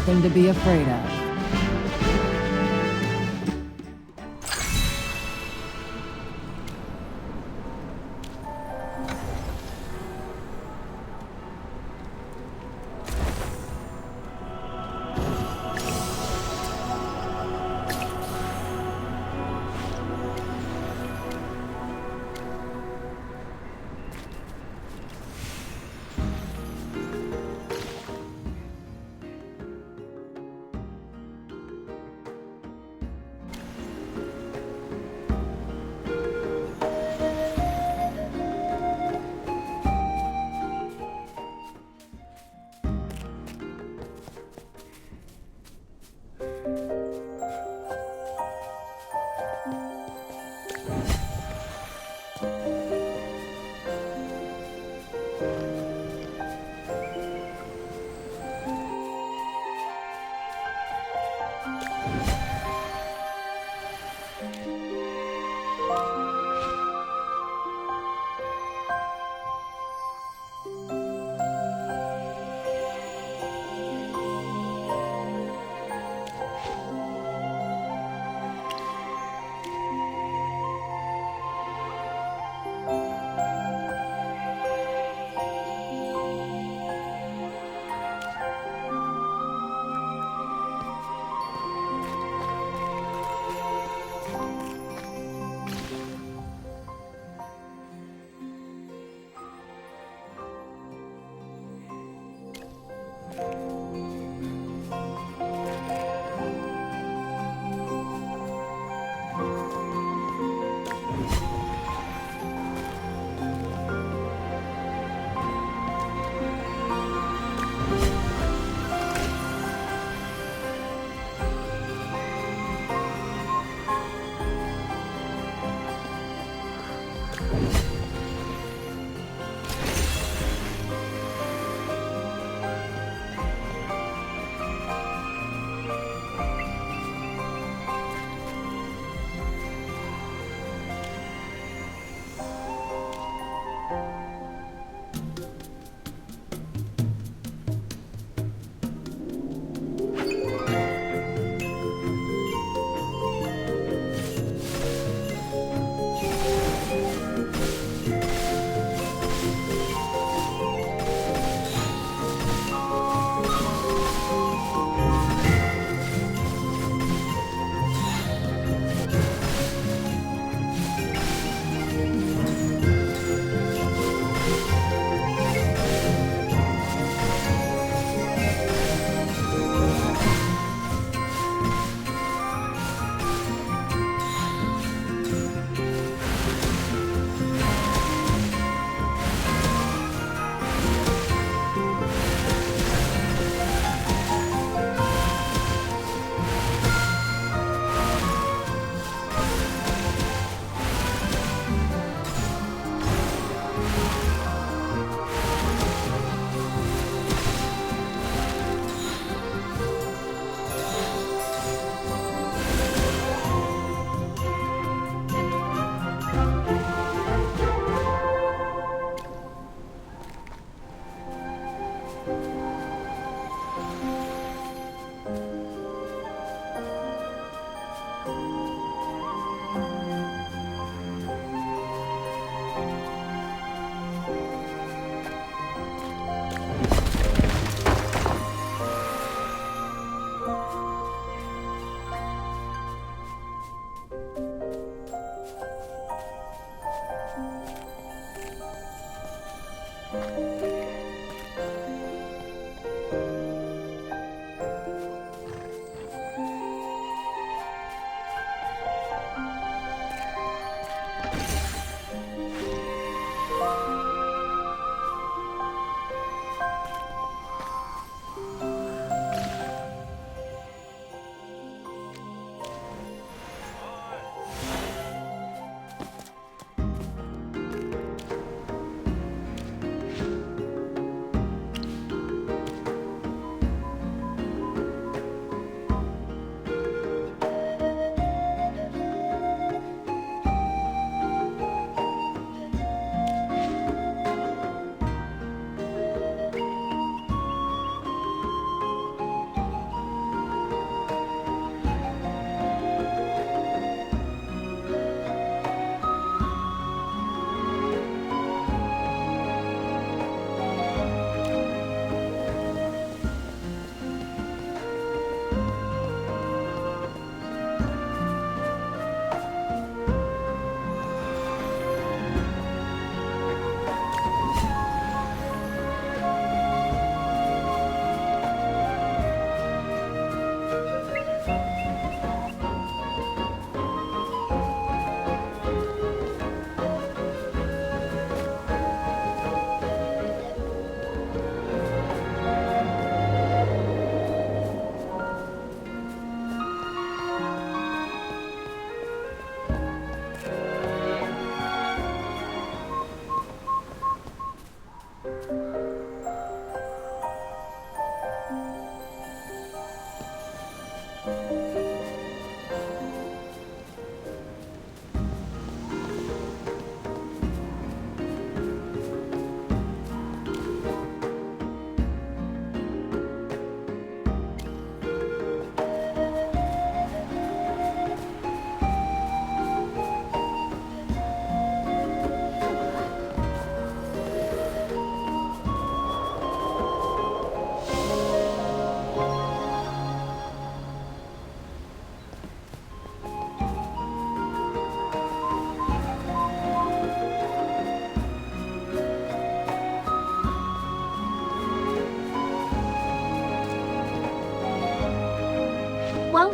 Nothing to be afraid of.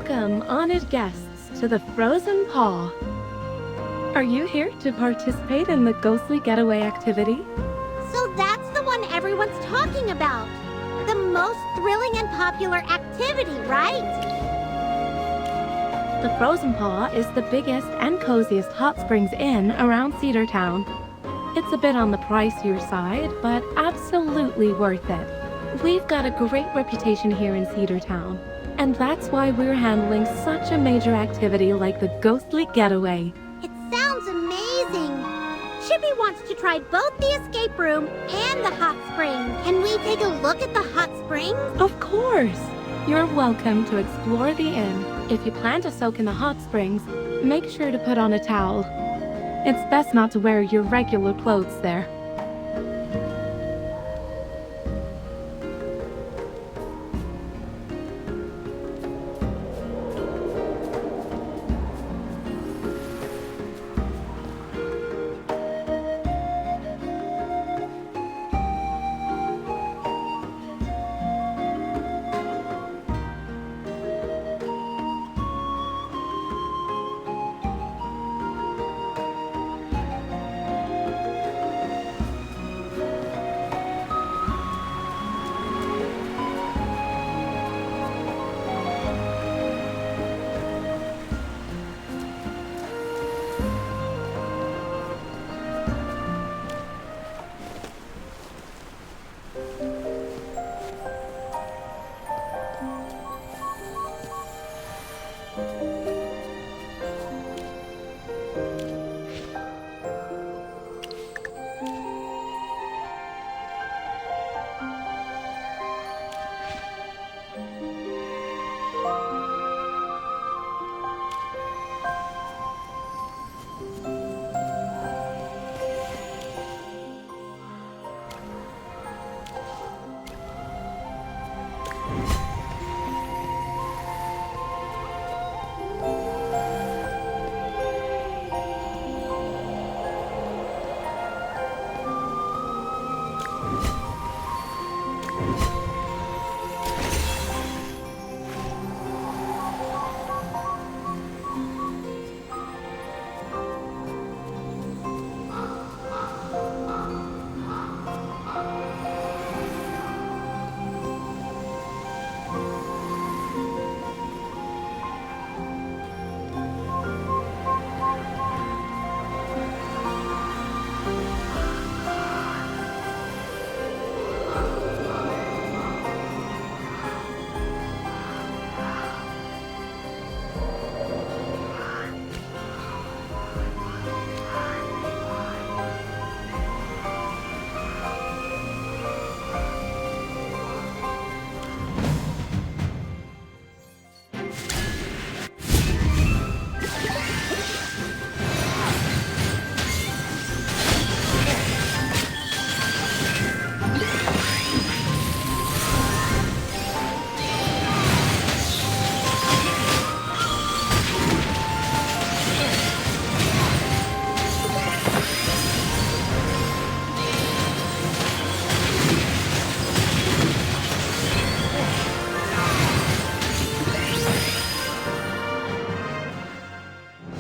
Welcome, honored guests, to the Frozen Paw. Are you here to participate in the ghostly getaway activity? So that's the one everyone's talking about. The most thrilling and popular activity, right? The Frozen Paw is the biggest and coziest hot springs inn around Cedar Town. It's a bit on the pricier side, but absolutely worth it. We've got a great reputation here in Cedar Town, and that's why we're handling such a major activity like the ghostly getaway. It sounds amazing. Chippy wants to try both the escape room and the hot springs. Can we take a look at the hot springs? Of course! You're welcome to explore the inn. If you plan to soak in the hot springs, make sure to put on a towel. It's best not to wear your regular clothes there.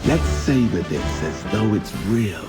Let's savor this as though it's real.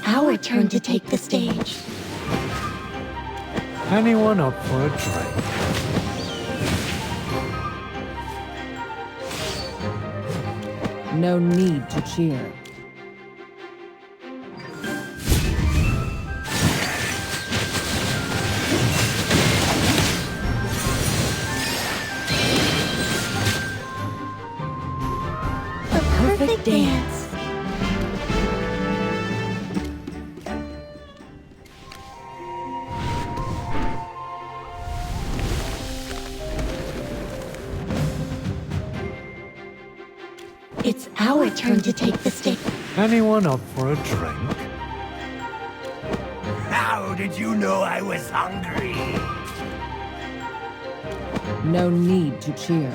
our turn to take the stage. Anyone up for a drink? No need to cheer. A perfect dance. It's our turn to take the stage. Anyone up for a drink? How did you know I was hungry? No need to cheer.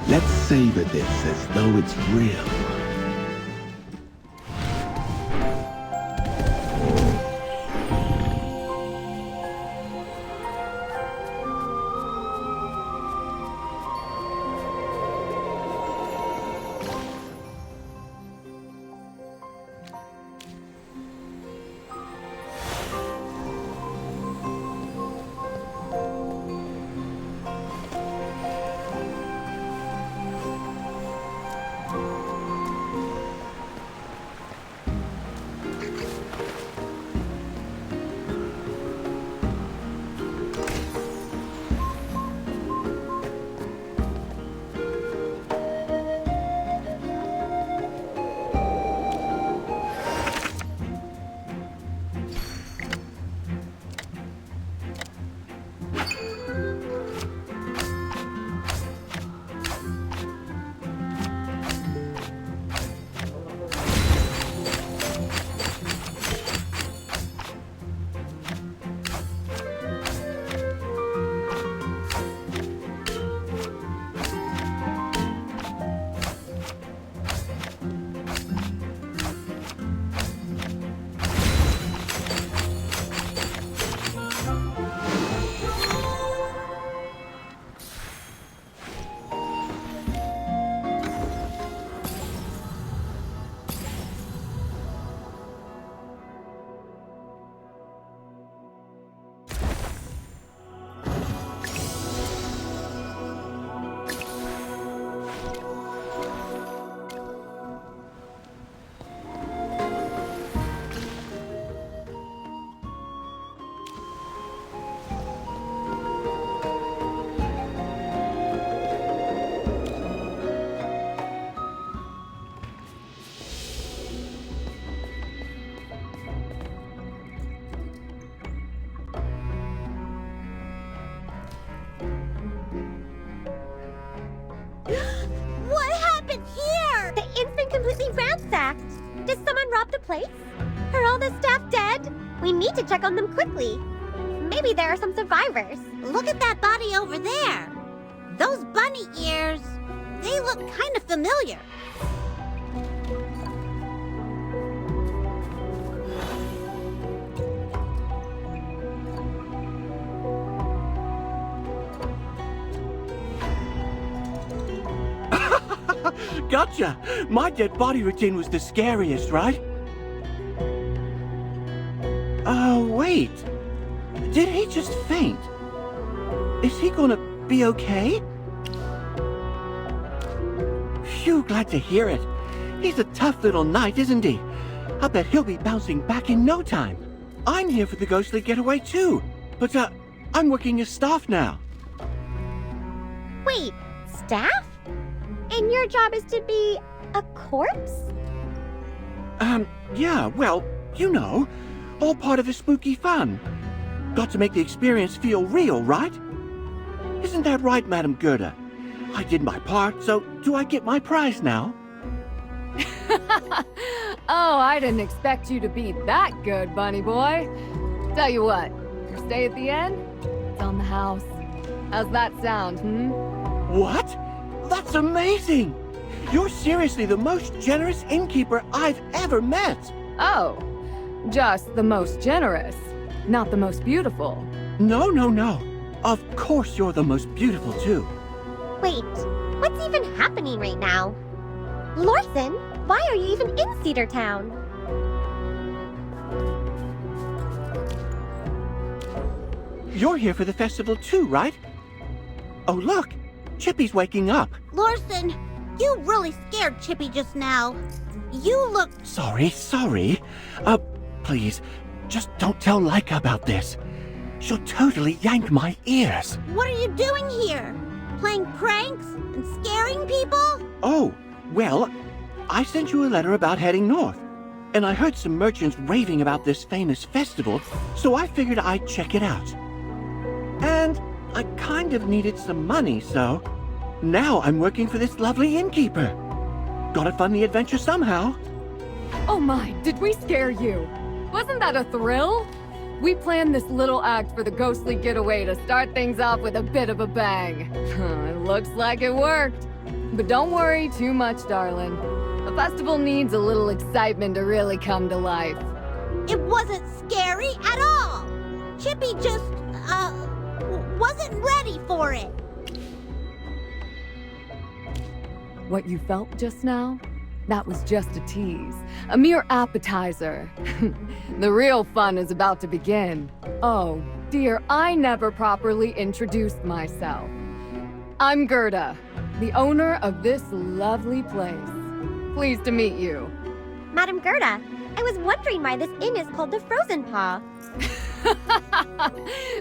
Let's savor this as though it's real. What happened here? The inn's been completely ransacked. Did someone rob the place? Are all the staff dead? We need to check on them quickly. Maybe there are some survivors. Look at that body over there. Those bunny ears, they look kind of familiar. Gotcha! My dead body routine was the scariest, right? Wait. Did he just faint? Is he gonna be okay? Phew, glad to hear it. He's a tough little knight, isn't he? I bet he'll be bouncing back in no time. I'm here for the ghostly getaway too. But, I'm working as staff now. Wait, staff? And your job is to be a corpse? Yeah, well, you know, all part of the spooky fun. Got to make the experience feel real, right? Isn't that right, Madam Gerda? I did my part, so do I get my prize now? Oh, I didn't expect you to be that good, bunny boy. Tell you what, your stay at the inn? It's on the house. How's that sound, What? That's amazing! You're seriously the most generous innkeeper I've ever met! Oh, just the most generous, not the most beautiful. No, no, no. Of course you're the most beautiful, too. Wait, what's even happening right now? Lorson, why are you even in Cedar Town? You're here for the festival, too, right? Oh, look! Chippy's waking up. Lorson, you really scared Chippy just now. You look... Sorry. Please, just don't tell Laika about this. She'll totally yank my ears. What are you doing here? Playing pranks and scaring people? Oh, well, I sent you a letter about heading north. And I heard some merchants raving about this famous festival, so I figured I'd check it out. And I kind of needed some money, so now I'm working for this lovely innkeeper. Gotta fund the adventure somehow. Oh my, did we scare you? Wasn't that a thrill? We planned this little act for the ghostly getaway to start things off with a bit of a bang. It looks like it worked. But don't worry too much, darling. The festival needs a little excitement to really come to life. It wasn't scary at all. Chippy just, wasn't ready for it. What you felt just now? That was just a tease, a mere appetizer. The real fun is about to begin. Oh, dear, I never properly introduced myself. I'm Gerda, the owner of this lovely place. Pleased to meet you. Madam Gerda, I was wondering why this inn is called the Frozen Paw.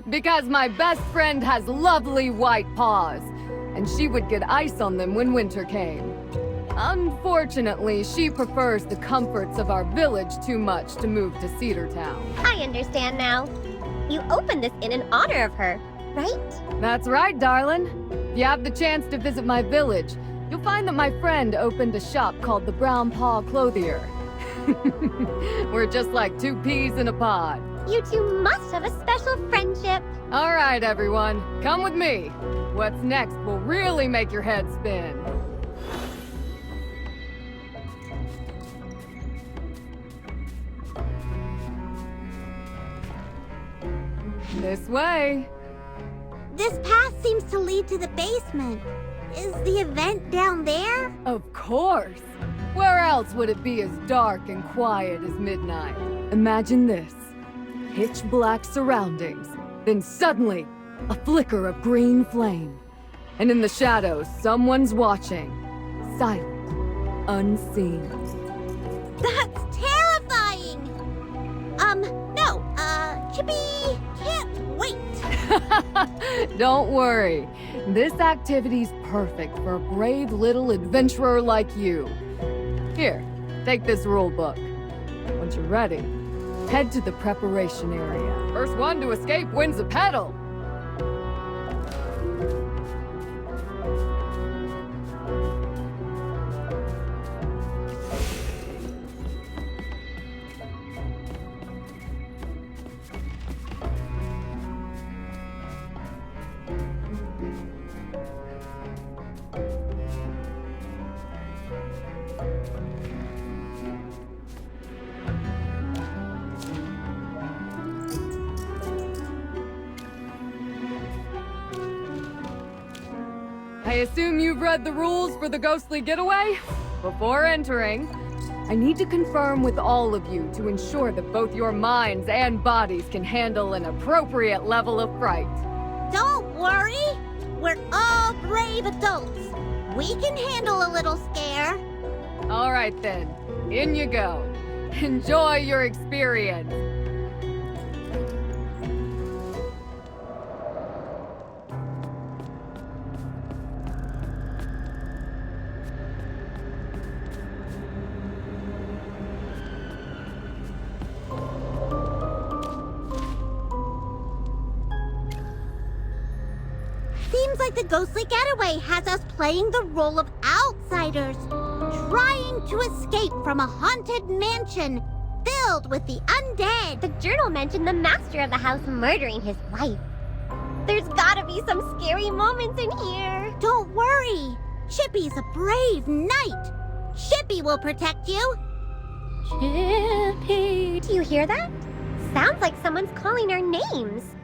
Because my best friend has lovely white paws, and she would get ice on them when winter came. Unfortunately, she prefers the comforts of our village too much to move to Cedar Town. I understand now. You opened this inn in honor of her, right? That's right, darling. If you have the chance to visit my village, you'll find that my friend opened a shop called the Brown Paw Clothier. We're just like two peas in a pod. You two must have a special friendship. All right, everyone, come with me. What's next will really make your head spin. This way. This path seems to lead to the basement. Is the event down there? Of course. Where else would it be as dark and quiet as midnight? Imagine this. Pitch black surroundings. Then suddenly, a flicker of green flame. And in the shadows, someone's watching. Silent. Unseen. That's terrifying! No, Chippy can't wait. Don't worry. This activity's perfect for a brave little adventurer like you. Here, take this rule book. Once you're ready, head to the preparation area. First one to escape wins a pedal. I assume you've read the rules for the ghostly getaway? Before entering, I need to confirm with all of you to ensure that both your minds and bodies can handle an appropriate level of fright. Don't worry. We're all brave adults. We can handle a little scare. All right then, in you go. Enjoy your experience. Seems like the ghostly getaway has us playing the role of outsiders, trying to escape from a haunted mansion filled with the undead. The journal mentioned the master of the house murdering his wife. There's gotta be some scary moments in here. Don't worry. Chippy's a brave knight. Chippy will protect you. Chippy. Do you hear that? Sounds like someone's calling our names.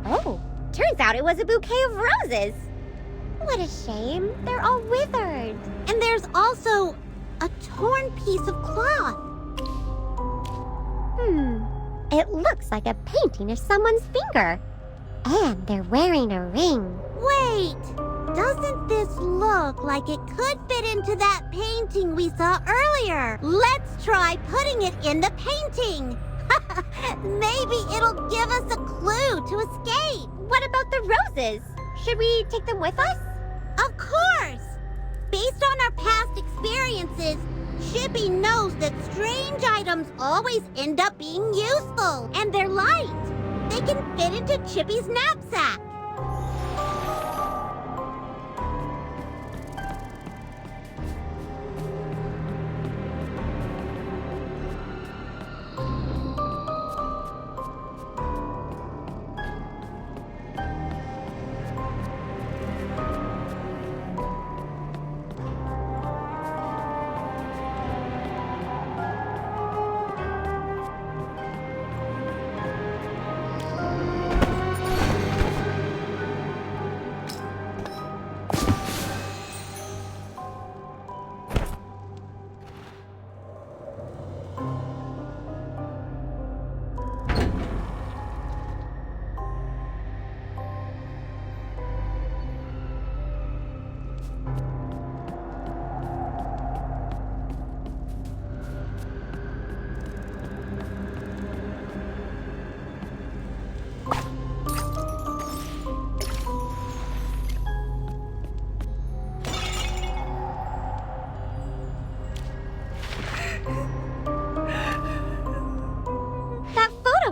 Oh, turns out it was a bouquet of roses. What a shame. They're all withered. And there's also a torn piece of cloth. It looks like a painting of someone's finger. And they're wearing a ring. Wait, doesn't this look like it could fit into that painting we saw earlier? Let's try putting it in the painting. Maybe it'll give us a clue to escape. What about the roses? Should we take them with us? Of course! Based on our past experiences, Chippy knows that strange items always end up being useful. And they're light. They can fit into Chippy's knapsack.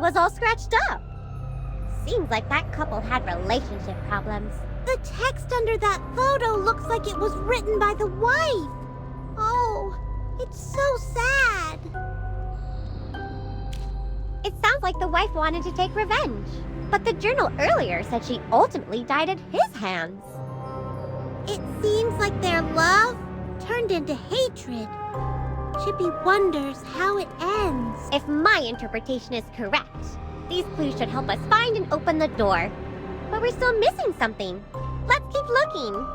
Was all scratched up. Seems like that couple had relationship problems. The text under that photo looks like it was written by the wife. Oh, it's so sad. It sounds like the wife wanted to take revenge. But the journal earlier said she ultimately died at his hands. It seems like their love turned into hatred. Chippy wonders how it ends. If my interpretation is correct, these clues should help us find and open the door. But we're still missing something. Let's keep looking.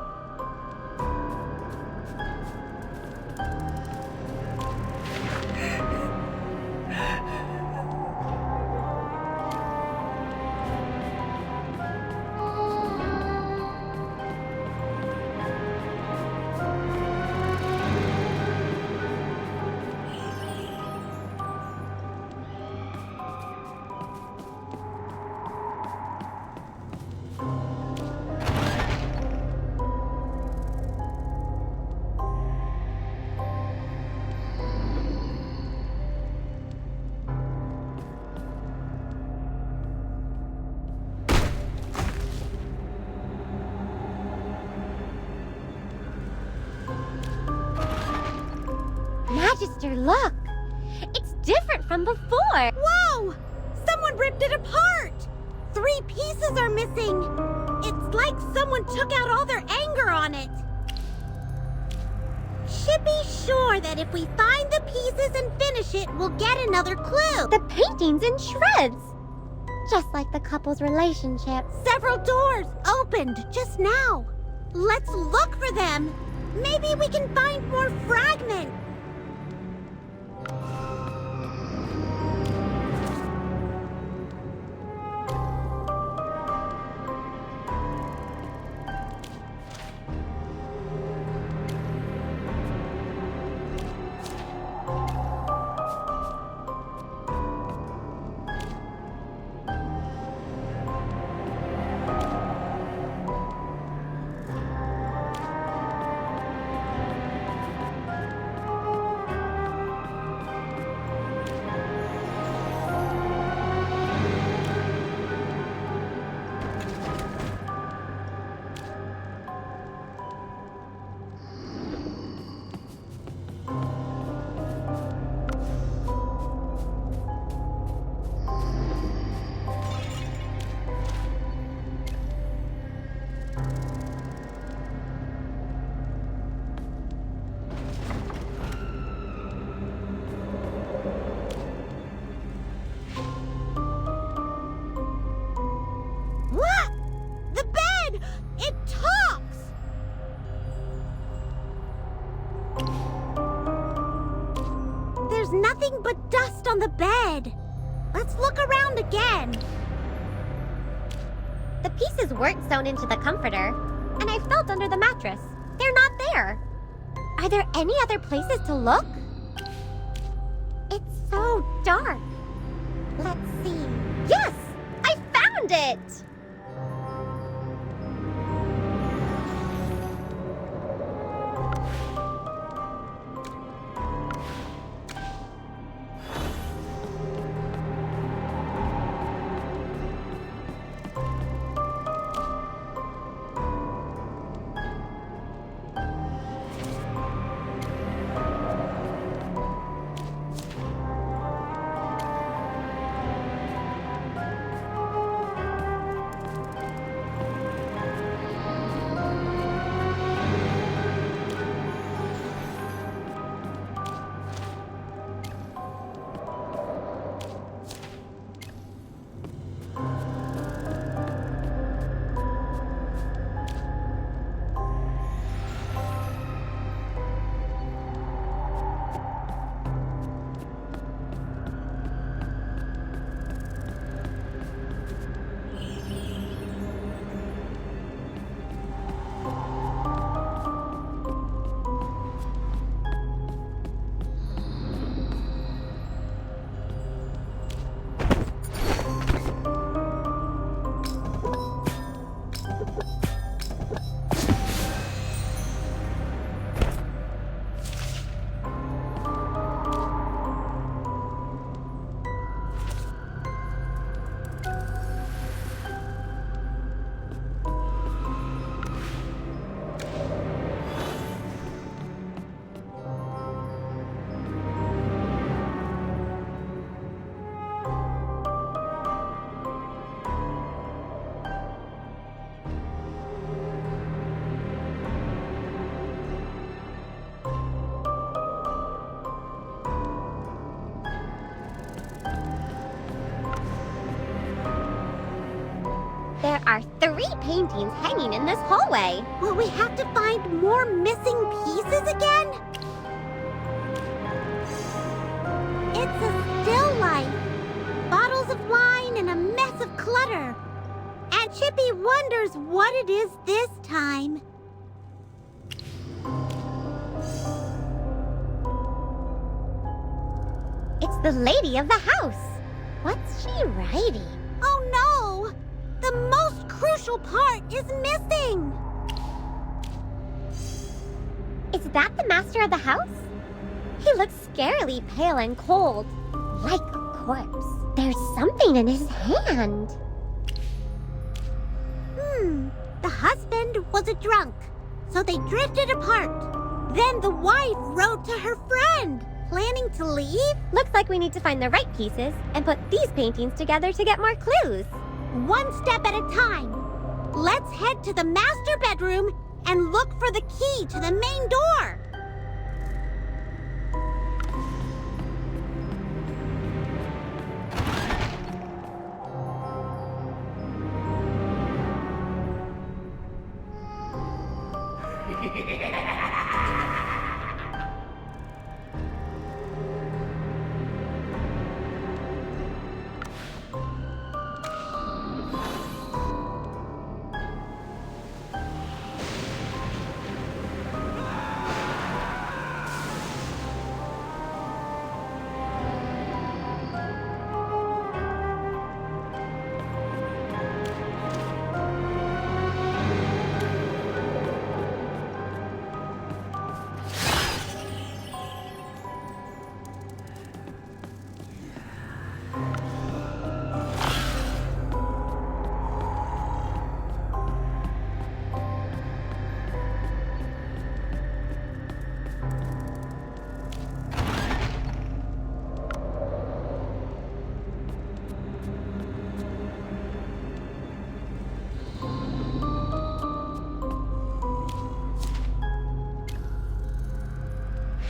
Magister, look! It's different from before! Whoa! Someone ripped it apart! 3 pieces are missing! It's like someone took out all their anger on it! Chippy's sure that if we find the pieces and finish it, we'll get another clue! The painting's in shreds! Just like the couple's relationship. Several doors opened just now! Let's look for them! Maybe we can find more fragments! There's nothing but dust on the bed. Let's look around again. The pieces weren't sewn into the comforter, and I felt under the mattress. They're not there. Are there any other places to look? It's so dark. Let's see. Yes! I found it! There are 3 paintings hanging in this hallway. Will we have to find more missing pieces again? It's a still life. Bottles of wine and a mess of clutter. And Chippy wonders what it is this time. It's the lady of the house. What's she writing? Oh no! The most crucial part is missing! Is that the master of the house? He looks scarily pale and cold, like a corpse. There's something in his hand. The husband was a drunk, so they drifted apart. Then the wife wrote to her friend, planning to leave? Looks like we need to find the right pieces and put these paintings together to get more clues. One step at a time. Let's head to the master bedroom and look for the key to the main door.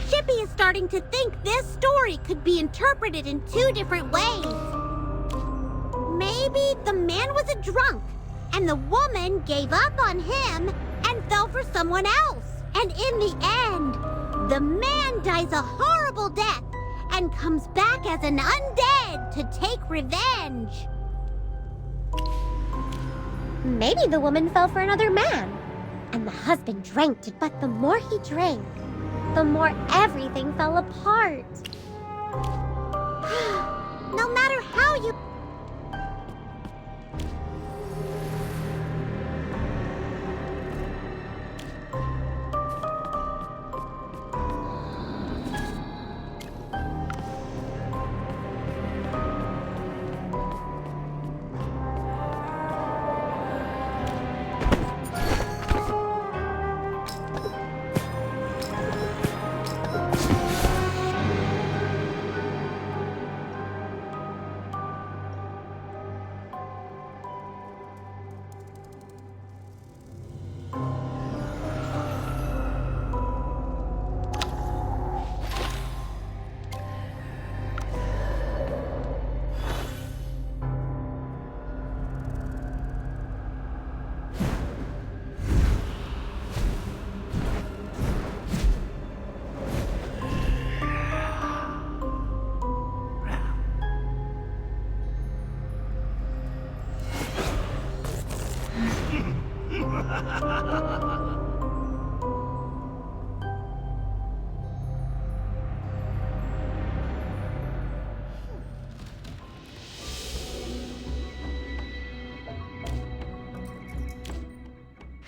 Chippy is starting to think this story could be interpreted in 2 different ways. Maybe the man was a drunk, and the woman gave up on him and fell for someone else. And in the end, The man dies a horrible death and comes back as an undead to take revenge. Maybe the woman fell for another man, and the husband drank it. But the more he drank, the more everything fell apart. No matter how you...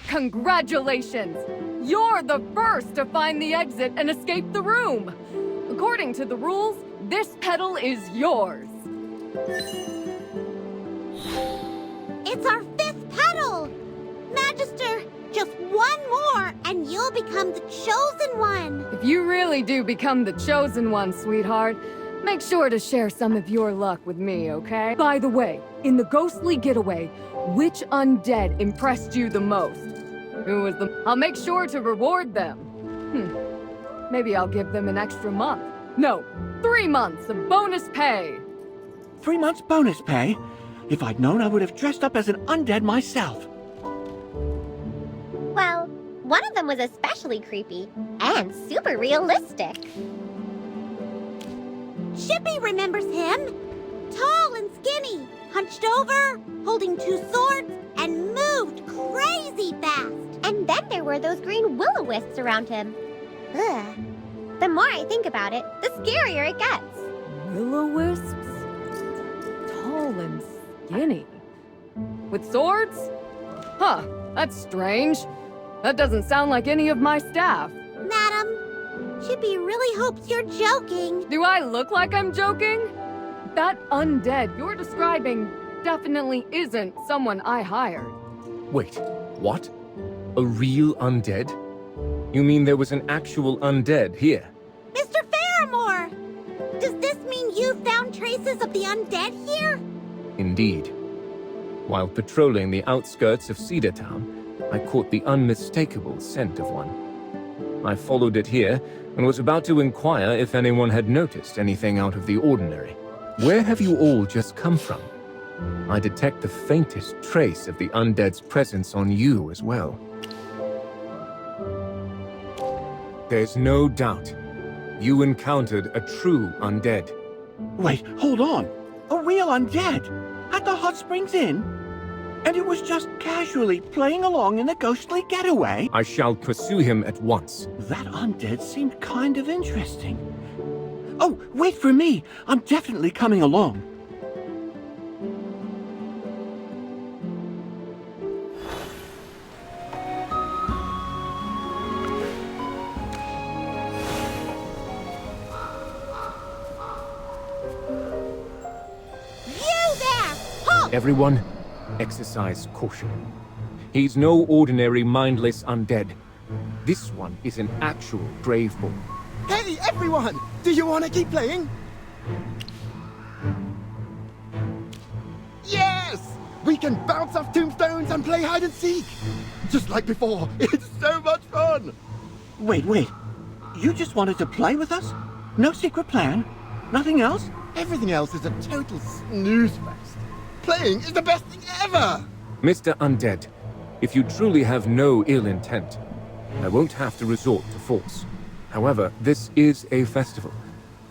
Congratulations! You're the first to find the exit and escape the room! According to the rules, this petal is yours. It's our 5th petal! Magister, just one more and you'll become the chosen one! If you really do become the chosen one, sweetheart, make sure to share some of your luck with me, okay? By the way, in the ghostly getaway, which undead impressed you the most? Who was the... I'll make sure to reward them. Maybe I'll give them an extra month. No, 3 months of bonus pay. 3 months bonus pay? If I'd known, I would have dressed up as an undead myself. Well, one of them was especially creepy and super realistic. Shippy remembers him! Tall and skinny, hunched over, holding 2 swords, and moved crazy fast. And then there were those green will-o-wisps around him. Ugh. The more I think about it, the scarier it gets. Will-o-wisps? Tall and skinny? With swords? Huh, that's strange. That doesn't sound like any of my staff. Madam, Shippy really hopes you're joking. Do I look like I'm joking? That undead you're describing definitely isn't someone I hired. Wait, what? A real undead? You mean there was an actual undead here? Mr. Faramore! Does this mean you found traces of the undead here? Indeed. While patrolling the outskirts of Cedar Town, I caught the unmistakable scent of one. I followed it here and was about to inquire if anyone had noticed anything out of the ordinary. Where have you all just come from? I detect the faintest trace of the undead's presence on you as well. There's no doubt. You encountered a true undead. Wait, hold on. A real undead? At the Hot Springs Inn? And it was just casually playing along in the ghostly getaway? I shall pursue him at once. That undead seemed kind of interesting. Oh, wait for me. I'm definitely coming along. Everyone, exercise caution. He's no ordinary mindless undead. This one is an actual brave boy. Hey, everyone! Do you want to keep playing? Yes! We can bounce off tombstones and play hide and seek! Just like before, it's so much fun! Wait. You just wanted to play with us? No secret plan? Nothing else? Everything else is a total snooze fest. Playing is the best thing ever! Mr. Undead, if you truly have no ill intent, I won't have to resort to force. However, this is a festival,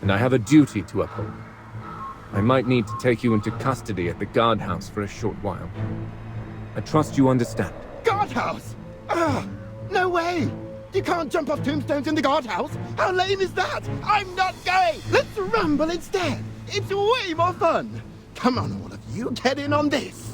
and I have a duty to uphold. I might need to take you into custody at the guardhouse for a short while. I trust you understand. Guardhouse? Ugh, no way! You can't jump off tombstones in the guardhouse! How lame is that? I'm not going! Let's rumble instead! It's way more fun! Come on, all of you, get in on this!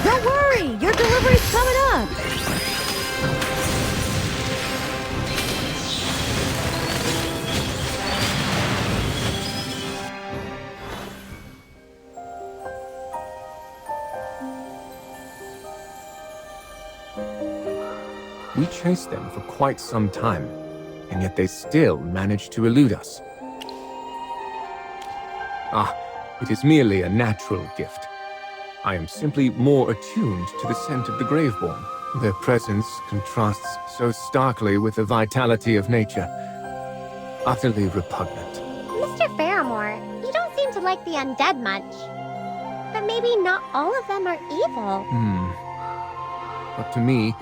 Don't worry, your delivery's coming up. We chased them for quite some time, and yet they still managed to elude us. Ah, it is merely a natural gift. I am simply more attuned to the scent of the Graveborn. Their presence contrasts so starkly with the vitality of nature. Utterly repugnant. Mr. Faramore, you don't seem to like the undead much. But maybe not all of them are evil. But to me,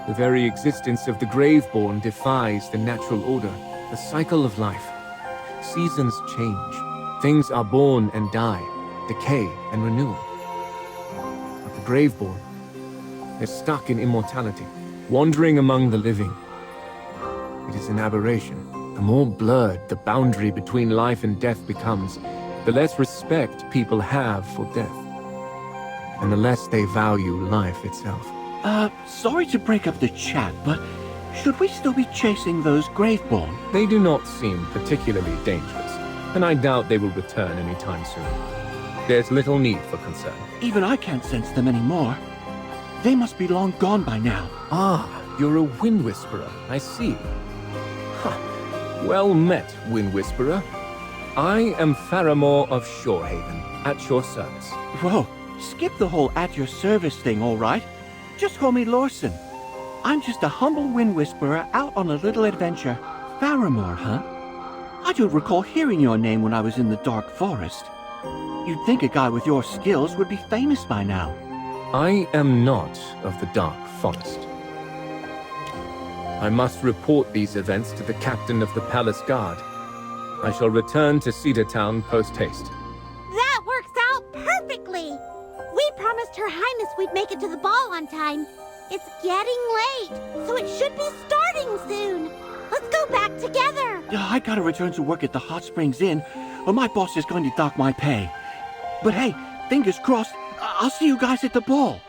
the very existence of the Graveborn defies the natural order, the cycle of life. Seasons change. Things are born and die, decay and renewal. But the Graveborn, they're stuck in immortality, wandering among the living. It is an aberration. The more blurred the boundary between life and death becomes, the less respect people have for death, and the less they value life itself. Sorry to break up the chat, but should we still be chasing those Graveborn? They do not seem particularly dangerous, and I doubt they will return anytime soon. There's little need for concern. Even I can't sense them anymore. They must be long gone by now. Ah, you're a Wind Whisperer, I see. Huh. Well met, Wind Whisperer. I am Faramore of Shorehaven, at your service. Whoa, skip the whole at your service thing, all right? Just call me Lorson. I'm just a humble Wind Whisperer out on a little adventure. Faramore, huh? I don't recall hearing your name when I was in the Dark Forest. You'd think a guy with your skills would be famous by now. I am not of the Dark Forest. I must report these events to the captain of the Palace Guard. I shall return to Cedar Town post-haste. That works out perfectly! We promised Her Highness we'd make it to the ball on time. It's getting late, so it should be starting soon. Let's go back together. I gotta return to work at the Hot Springs Inn, or my boss is going to dock my pay. But hey, fingers crossed, I'll see you guys at the ball.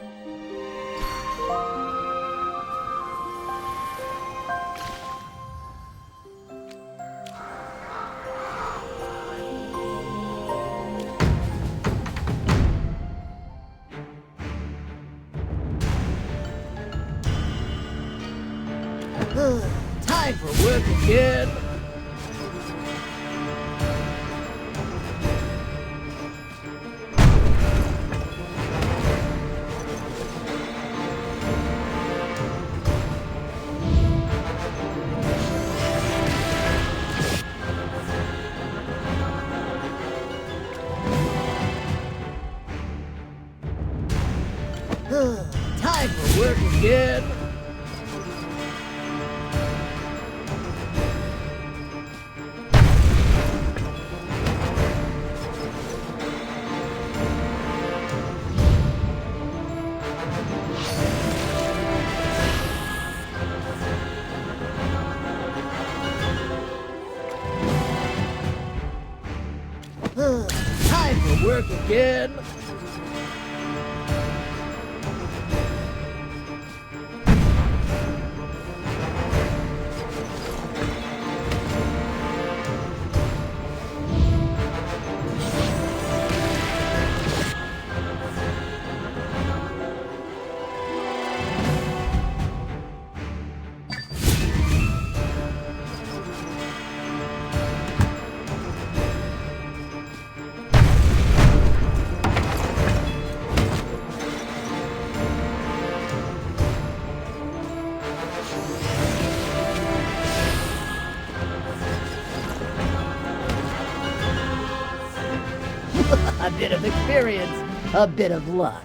Time for work again. Time for work again. Time for work again. experience a bit of luck.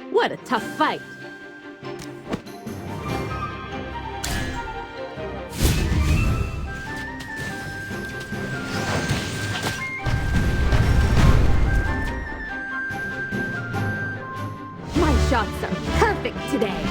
What a tough fight. My shots are perfect today.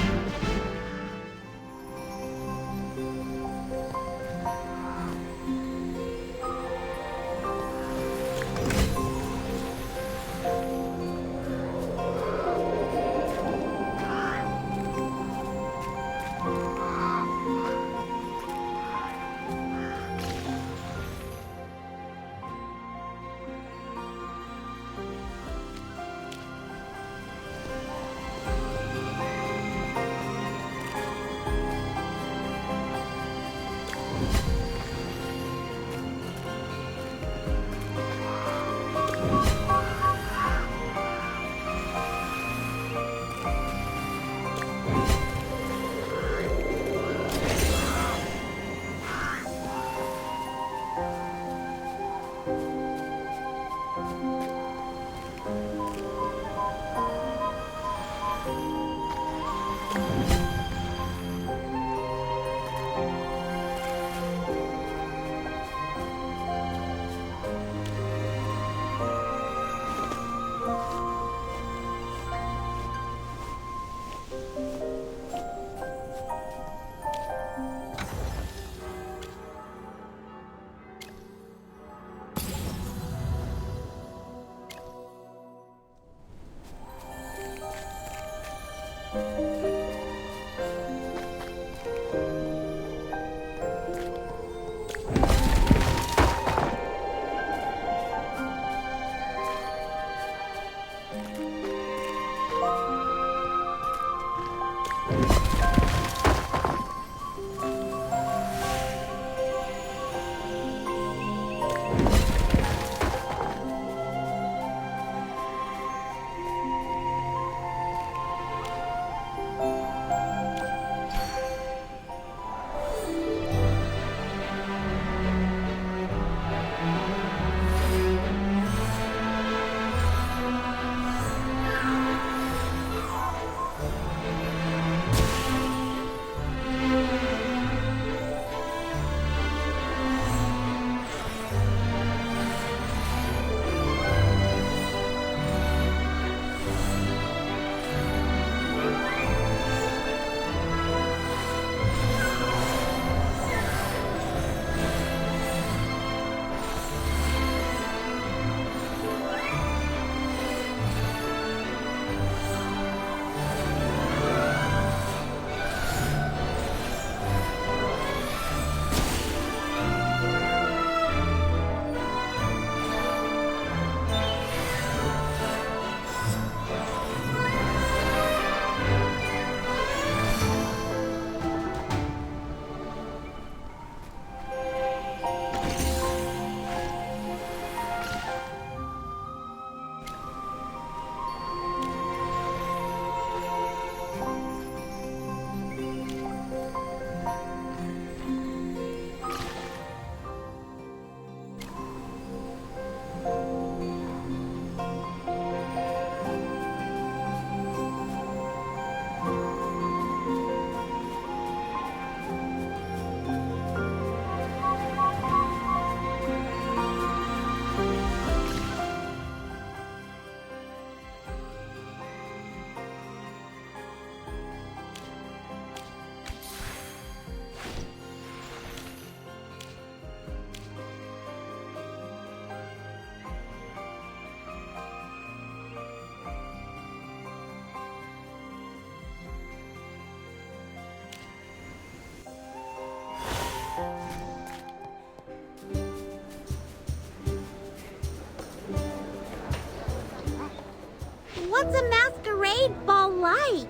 What's a masquerade ball like?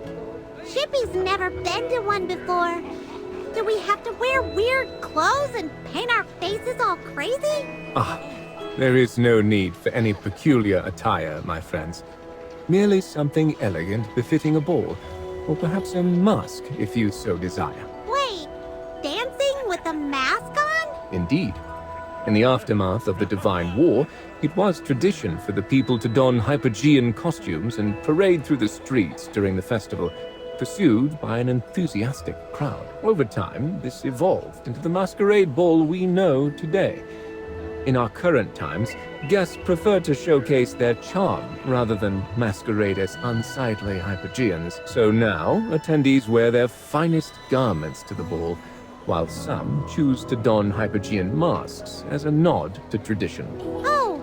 Chippy's never been to one before. Do we have to wear weird clothes and paint our faces all crazy? Ah, there is no need for any peculiar attire, my friends. Merely something elegant befitting a ball, or perhaps a mask if you so desire. Wait, dancing with a mask on? Indeed. In the aftermath of the Divine War, it was tradition for the people to don Hypergean costumes and parade through the streets during the festival, pursued by an enthusiastic crowd. Over time, this evolved into the Masquerade Ball we know today. In our current times, guests prefer to showcase their charm rather than masquerade as unsightly Hypergeans. So now, attendees wear their finest garments to the ball, while some choose to don Hypergean masks as a nod to tradition. Oh,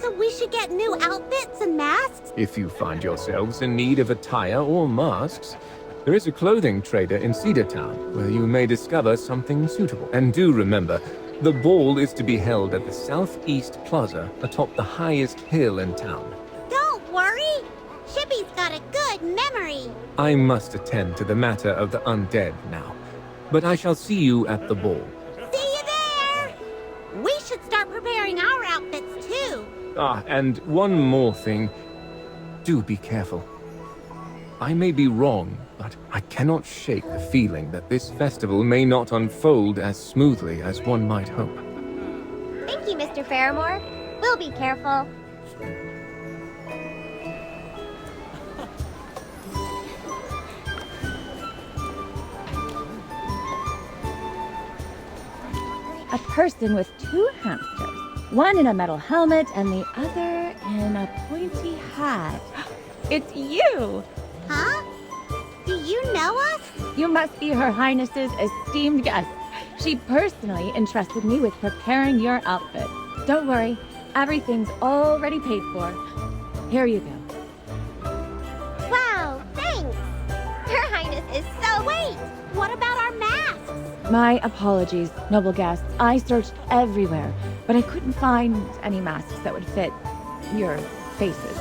so we should get new outfits and masks? If you find yourselves in need of attire or masks, there is a clothing trader in Cedar Town where you may discover something suitable. And do remember, the ball is to be held at the Southeast Plaza atop the highest hill in town. Don't worry, Chippy's got a good memory. I must attend to the matter of the undead now, but I shall see you at the ball. See you there! We should start preparing our outfits too. Ah, and one more thing. Do be careful. I may be wrong, but I cannot shake the feeling that this festival may not unfold as smoothly as one might hope. Thank you, Mr. Fairmore. We'll be careful. A person with two hamsters. One in a metal helmet and the other in a pointy hat. It's you! Huh? Do you know us? You must be Her Highness's esteemed guest. She personally entrusted me with preparing your outfit. Don't worry, everything's already paid for. Here you go. Wow, thanks! Her Highness is so... Wait! What about our masks? My apologies, noble guests. I searched everywhere, but I couldn't find any masks that would fit your faces.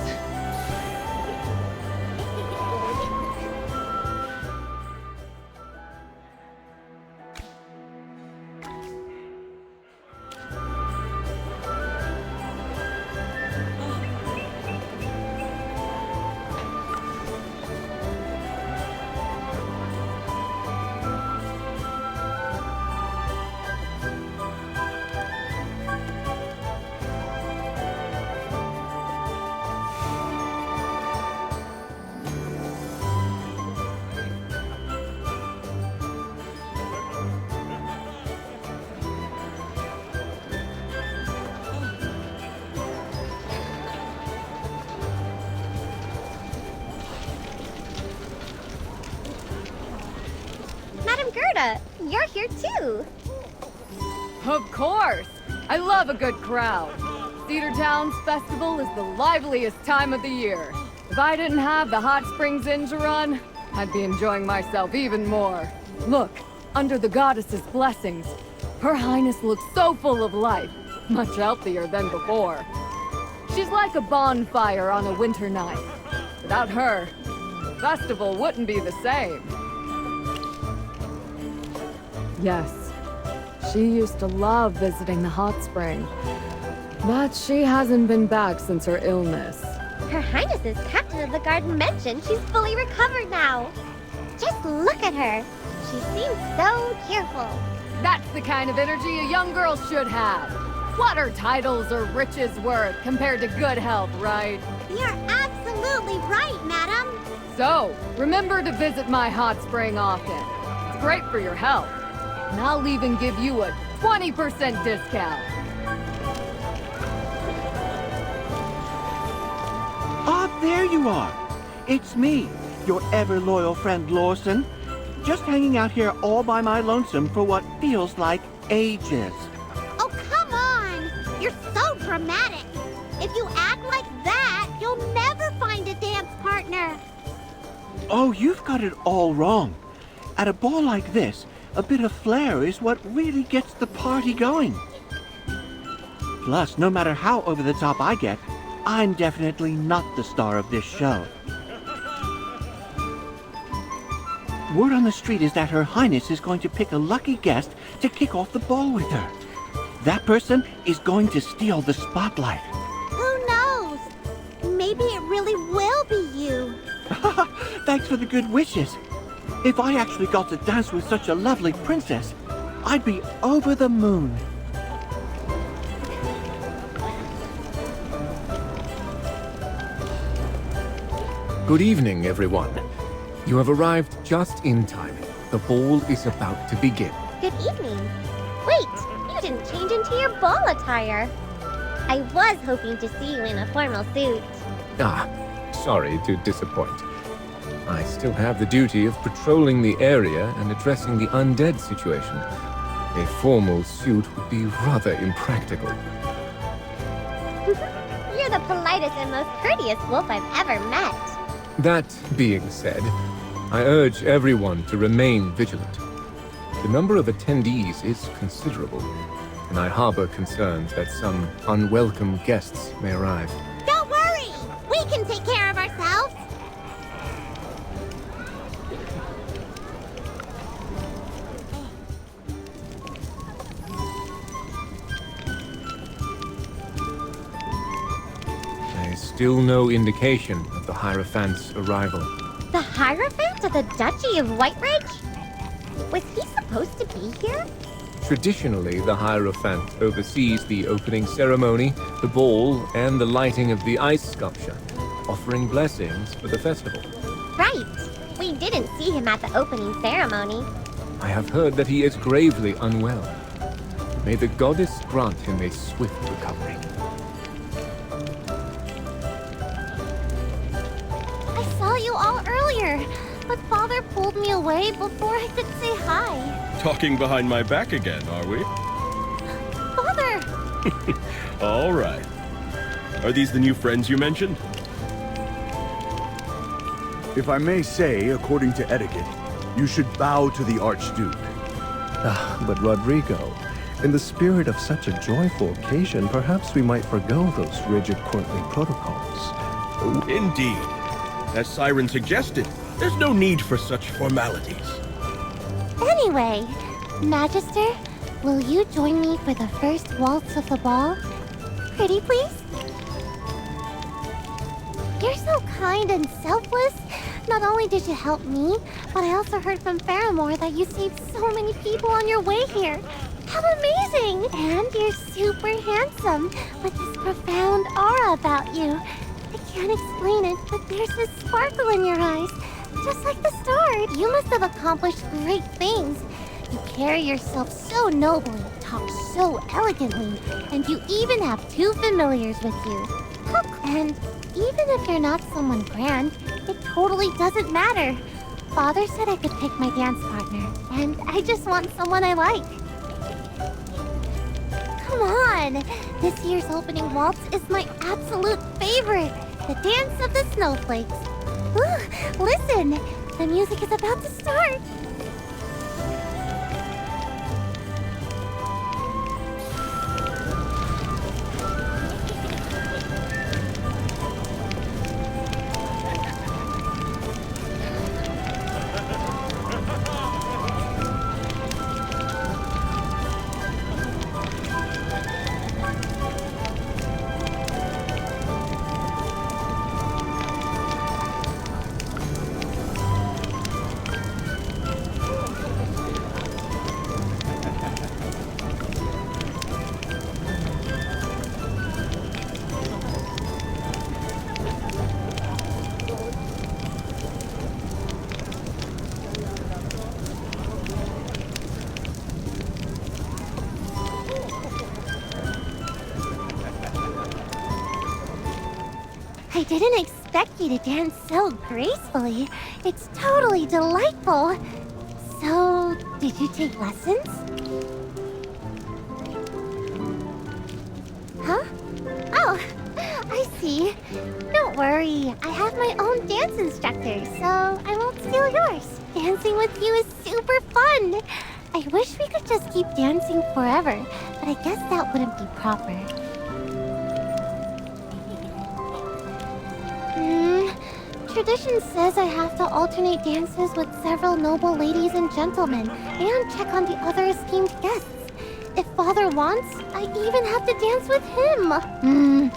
Madam Gerda, you're here too. Of course! I love a good crowd. Cedar Town's festival is the liveliest time of the year. If I didn't have the hot springs inn to run, I'd be enjoying myself even more. Look, under the goddess's blessings, Her Highness looks so full of life, much healthier than before. She's like a bonfire on a winter night. Without her, the festival wouldn't be the same. Yes, she used to love visiting the hot spring. But she hasn't been back since her illness. Her Highness's captain of the garden mentioned she's fully recovered now. Just look at her. She seems so cheerful. That's the kind of energy a young girl should have. What are titles or riches worth compared to good health, right? You're absolutely right, madam. So, remember to visit my hot spring often. It's great for your health. And I'll even give you a 20% discount. Ah, there you are. It's me, your ever-loyal friend Lawson. Just hanging out here all by my lonesome for what feels like ages. Oh, come on! You're so dramatic. If you act like that, you'll never find a dance partner. Oh, you've got it all wrong. At a ball like this, a bit of flair is what really gets the party going. Plus, no matter how over the top I get, I'm definitely not the star of this show. Word on the street is that Her Highness is going to pick a lucky guest to kick off the ball with her. That person is going to steal the spotlight. Who knows? Maybe it really will be you. Thanks for the good wishes. If I actually got to dance with such a lovely princess, I'd be over the moon. Good evening, everyone. You have arrived just in time. The ball is about to begin. Good evening. Wait, you didn't change into your ball attire. I was hoping to see you in a formal suit. Ah, sorry to disappoint. I still have the duty of patrolling the area and addressing the undead situation. A formal suit would be rather impractical. You're the politest and most courteous wolf I've ever met. That being said, I urge everyone to remain vigilant. The number of attendees is considerable, and I harbor concerns that some unwelcome guests may arrive. Don't worry! We can take care of ourselves! There's still no indication of the Hierophant's arrival. The Hierophant of the Duchy of Whiteridge? Was he supposed to be here? Traditionally, the Hierophant oversees the opening ceremony, the ball, and the lighting of the ice sculpture, offering blessings for the festival. Right. We didn't see him at the opening ceremony. I have heard that he is gravely unwell. May the goddess grant him a swift recovery. I saw you all earlier, but Father pulled me away before I could say hi. Talking behind my back again, are we? Father! All right. Are these the new friends you mentioned? If I may say, according to etiquette, you should bow to the Archduke. But Rodrigo, in the spirit of such a joyful occasion, perhaps we might forgo those rigid courtly protocols. Indeed. As Cyran suggested, there's no need for such formalities. Anyway, Magister, will you join me for the first waltz of the ball? Pretty please? You're so kind and selfless. Not only did you help me, but I also heard from Faramore that you saved so many people on your way here. How amazing! And you're super handsome, with this profound aura about you. I can't explain it, but there's this sparkle in your eyes, just like the stars. You must have accomplished great things. You carry yourself so nobly, talk so elegantly, and you even have 2 familiars with you. And even if you're not someone grand, it totally doesn't matter. Father said I could pick my dance partner, and I just want someone I like. Come on! This year's opening waltz is my absolute favorite, the Dance of the Snowflakes. Ooh, listen! The music is about to start! I didn't expect you to dance so gracefully. It's totally delightful. So, did you take lessons? Huh? Oh, I see. Don't worry, I have my own dance instructor, so I won't steal yours. Dancing with you is super fun. I wish we could just keep dancing forever, but I guess that wouldn't be proper. tradition says I have to alternate dances with several noble ladies and gentlemen, and check on the other esteemed guests. If Father wants, I even have to dance with him.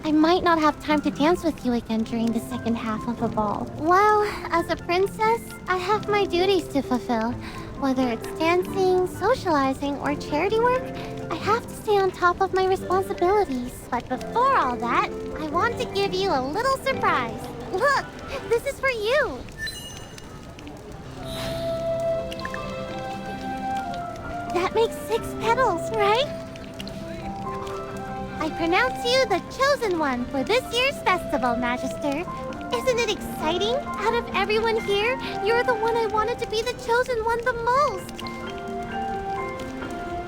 I might not have time to dance with you again during the second half of the ball. Well, as a princess, I have my duties to fulfill. Whether it's dancing, socializing, or charity work, I have to stay on top of my responsibilities. But before all that, I want to give you a little surprise. Look, this is for you. That makes 6 petals, right? I pronounce you the chosen one for this year's festival, Magister. Isn't it exciting? Out of everyone here, you're the one I wanted to be the chosen one the most.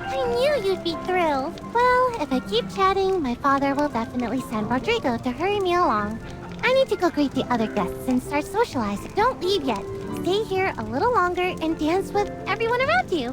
I knew you'd be thrilled. Well, if I keep chatting, my father will definitely send Rodrigo to hurry me along. I need to go greet the other guests and start socializing. Don't leave yet. Stay here a little longer and dance with everyone around you.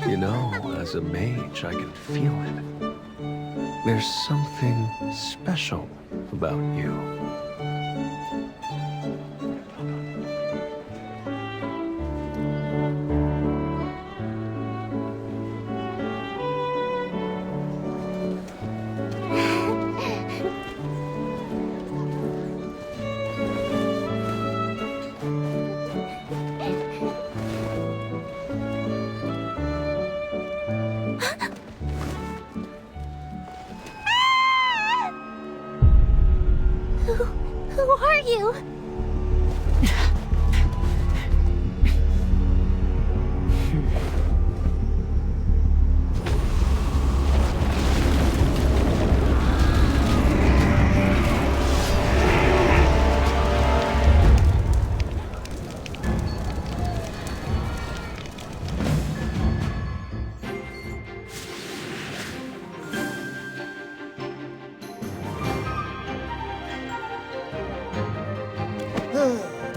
You know, as a mage, I can feel it. There's something special about you. Who are you?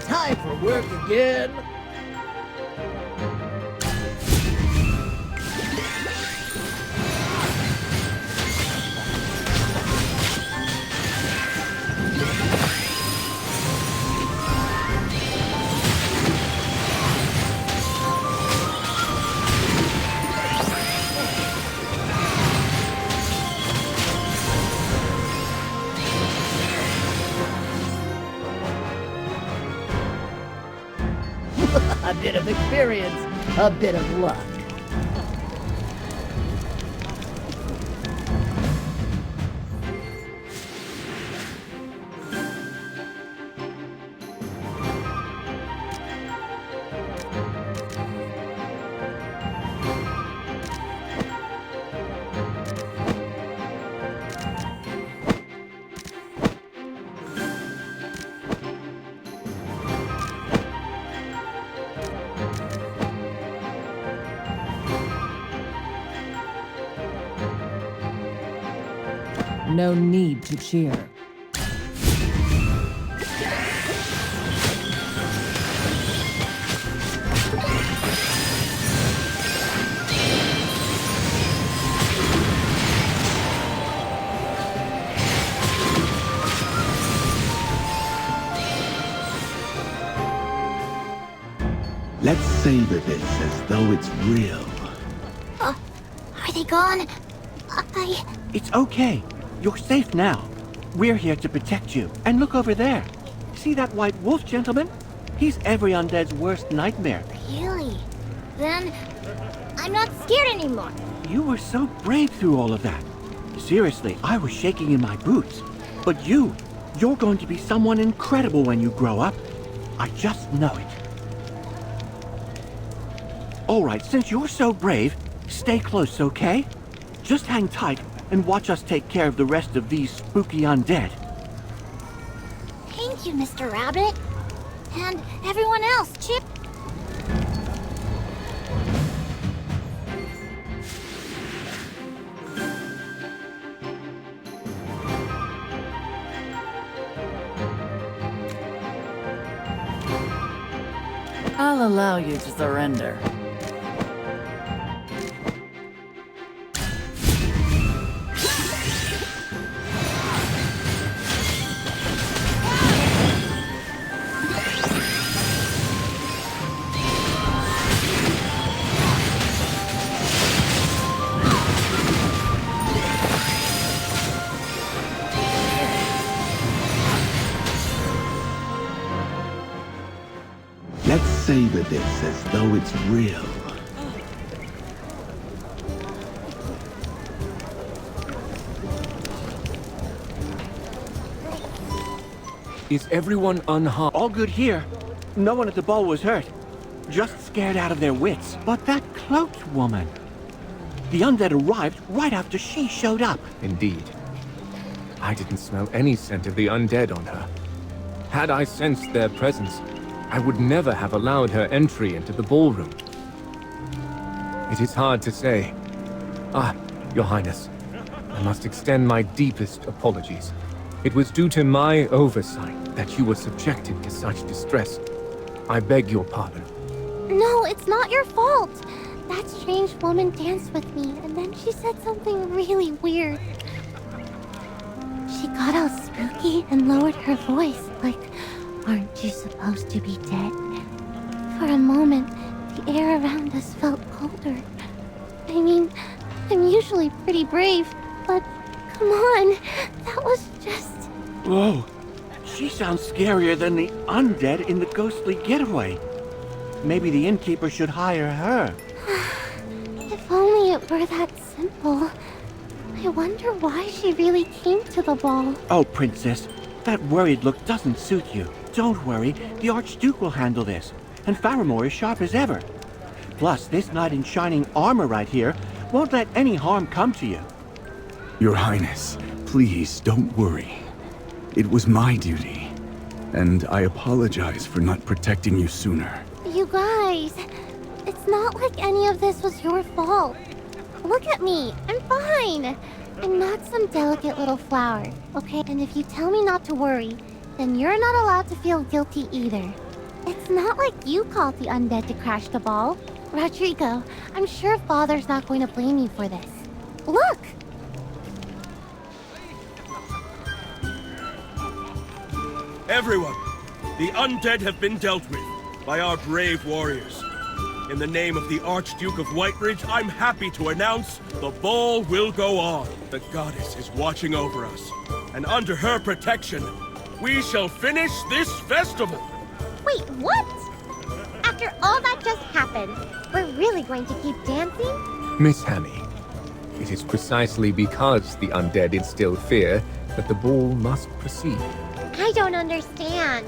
Time for work again. A bit of experience, a bit of luck. No need to cheer. Let's savor this as though it's real. Are they gone? It's okay. You're safe now. We're here to protect you. And look over there. See that white wolf, gentleman? He's every undead's worst nightmare. Really? Then, I'm not scared anymore. You were so brave through all of that. Seriously, I was shaking in my boots. But you're going to be someone incredible when you grow up. I just know it. All right, since you're so brave, stay close, okay? Just hang tight and watch us take care of the rest of these spooky undead. Thank you, Mr. Rabbit. And everyone else, Chip. I'll allow you to surrender. Let's savor this as though it's real. Is everyone unharmed? All good here. No one at the ball was hurt. Just scared out of their wits. But that cloaked woman... The undead arrived right after she showed up. Indeed. I didn't smell any scent of the undead on her. Had I sensed their presence, I would never have allowed her entry into the ballroom. It is hard to say. Ah, Your Highness, I must extend my deepest apologies. It was due to my oversight that you were subjected to such distress. I beg your pardon. No, it's not your fault. That strange woman danced with me, and then she said something really weird. She got all spooky and lowered her voice, like, "Aren't you supposed to be dead?" For a moment, the air around us felt colder. I mean, I'm usually pretty brave, but come on, that was just... Whoa, she sounds scarier than the undead in the ghostly getaway. Maybe the innkeeper should hire her. If only it were that simple. I wonder why she really came to the ball. Oh, Princess, that worried look doesn't suit you. Don't worry, the Archduke will handle this, and Faramore is sharp as ever. Plus, this knight in shining armor right here won't let any harm come to you. Your Highness, please don't worry. It was my duty, and I apologize for not protecting you sooner. You guys, it's not like any of this was your fault. Look at me, I'm fine. I'm not some delicate little flower, okay? And if you tell me not to worry, then you're not allowed to feel guilty either. It's not like you called the undead to crash the ball. Rodrigo, I'm sure Father's not going to blame you for this. Look! Everyone, the undead have been dealt with by our brave warriors. In the name of the Archduke of Whiteridge, I'm happy to announce the ball will go on. The goddess is watching over us, and under her protection, we shall finish this festival. Wait, what? After all that just happened, we're really going to keep dancing? Miss Hammy, it is precisely because the undead instill fear that the ball must proceed. I don't understand.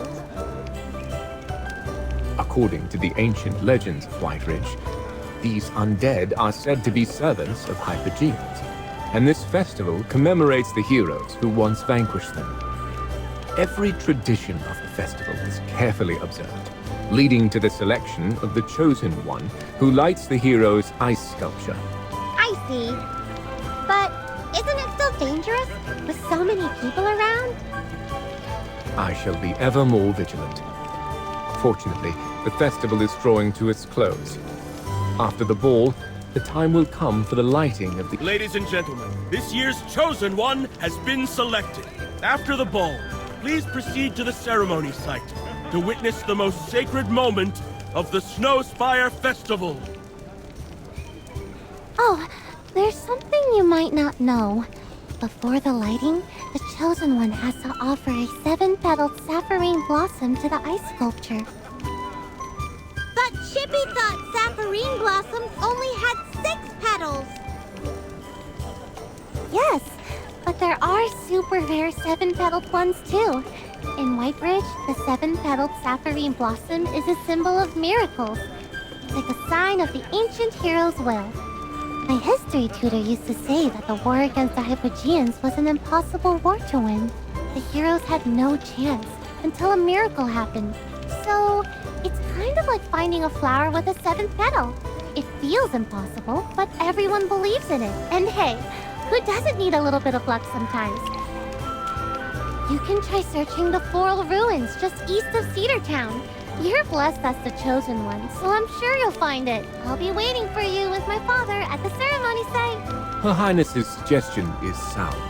According to the ancient legends of Whiteridge, these undead are said to be servants of Hypergeans, and this festival commemorates the heroes who once vanquished them. Every tradition of the festival is carefully observed, leading to the selection of the Chosen One who lights the hero's ice sculpture. I see. But isn't it still dangerous with so many people around? I shall be ever more vigilant. Fortunately, the festival is drawing to its close. After the ball, the time will come for the lighting of the... Ladies and gentlemen, this year's Chosen One has been selected. After the ball, please proceed to the ceremony site to witness the most sacred moment of the Snowspire Festival. Oh, there's something you might not know. Before the lighting, the Chosen One has to offer a 7-petaled sapphirine blossom to the ice sculpture. But Chippy thought sapphirine blossoms only had 6 petals! Yes, but there are super rare 7-petaled ones too. In Whiteridge, the 7-petaled sapphirine blossom is a symbol of miracles. It's like a sign of the ancient hero's will. My history tutor used to say that the war against the Hypogeans was an impossible war to win. The heroes had no chance until a miracle happened. So, it's kind of like finding a flower with a seventh petal. It feels impossible, but everyone believes in it. And hey, who doesn't need a little bit of luck sometimes? You can try searching the floral ruins just east of Cedar Town. You're blessed as the chosen one, so I'm sure you'll find it. I'll be waiting for you with my father at the ceremony site. Her Highness's suggestion is sound,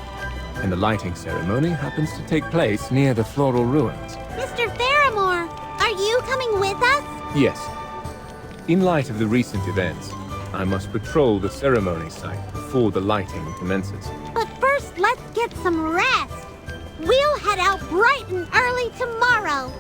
and the lighting ceremony happens to take place near the floral ruins. Mr. Faramore, are you coming with us? Yes. In light of the recent events, I must patrol the ceremony site before the lighting commences. But first, let's get some rest. We'll head out bright and early tomorrow.